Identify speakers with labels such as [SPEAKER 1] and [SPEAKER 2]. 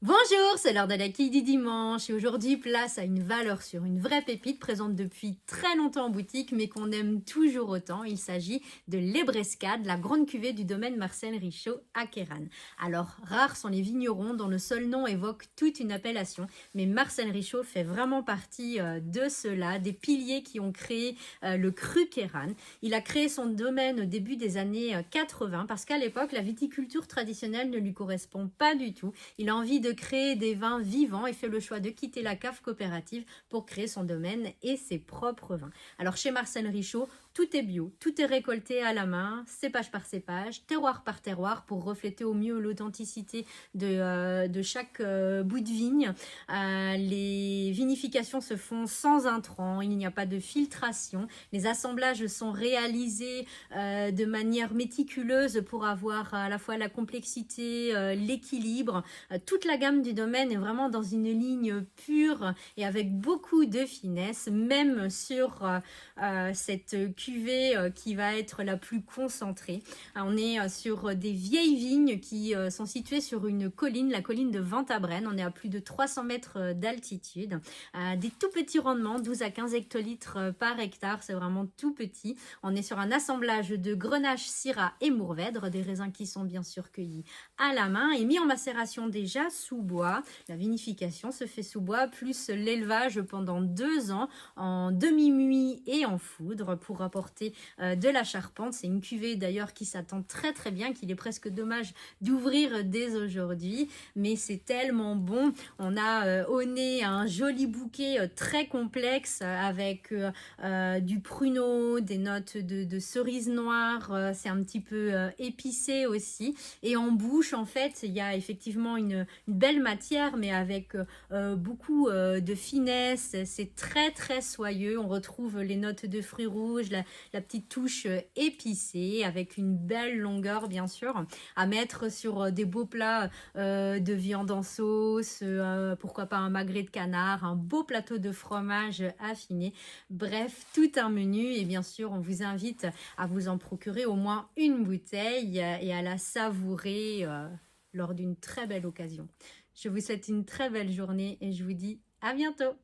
[SPEAKER 1] Bonjour, c'est l'heure de la quille du dimanche et aujourd'hui place à une valeur sûre, une vraie pépite présente depuis très longtemps en boutique mais qu'on aime toujours autant. Il s'agit de l'Ebrescade, la grande cuvée du domaine Marcel Richaud à Queyranne. Alors, rares sont les vignerons dont le seul nom évoque toute une appellation, mais Marcel Richaud fait vraiment partie de ceux-là, des piliers qui ont créé le cru Queyranne. Il a créé son domaine au début des années 80 parce qu'à l'époque, la viticulture traditionnelle ne lui correspond pas du tout. Il a envie de créer des vins vivants et fait le choix de quitter la cave coopérative pour créer son domaine et ses propres vins. Alors chez Marcel Richaud, tout est bio, tout est récolté à la main, cépage par cépage, terroir par terroir pour refléter au mieux l'authenticité de chaque bout de vigne. Les vinifications se font sans intrants, il n'y a pas de filtration. Les assemblages sont réalisés de manière méticuleuse pour avoir à la fois la complexité, l'équilibre. Toute la gamme du domaine est vraiment dans une ligne pure et avec beaucoup de finesse, même sur cette cuvée qui va être la plus concentrée. On est sur des vieilles vignes qui sont situées sur une colline, la colline de Ventabren. On est à plus de 300 mètres d'altitude. Des tout petits rendements, 12 à 15 hectolitres par hectare, c'est vraiment tout petit. On est sur un assemblage de Grenache, Syrah et Mourvèdre, des raisins qui sont bien sûr cueillis à la main et mis en macération déjà sous bois. La vinification se fait sous bois, plus l'élevage pendant 2 ans en demi-muit et en foudre pour apporter de la charpente. C'est une cuvée d'ailleurs qui s'attend très très bien, qu'il est presque dommage d'ouvrir dès aujourd'hui, mais c'est tellement bon. On a au nez un joli bouquet très complexe avec du pruneau, des notes de cerise noire, c'est un petit peu épicé aussi. Et en bouche, en fait, il y a effectivement une belle matière, mais avec beaucoup de finesse. C'est très très soyeux. On retrouve les notes de fruits rouges, la petite touche épicée, avec une belle longueur, bien sûr, à mettre sur des beaux plats de viande en sauce, pourquoi pas un magret de canard, un beau plateau de fromage affiné. Bref, tout un menu et bien sûr, on vous invite à vous en procurer au moins une bouteille et à la savourer lors d'une très belle occasion. Je vous souhaite une très belle journée et je vous dis à bientôt.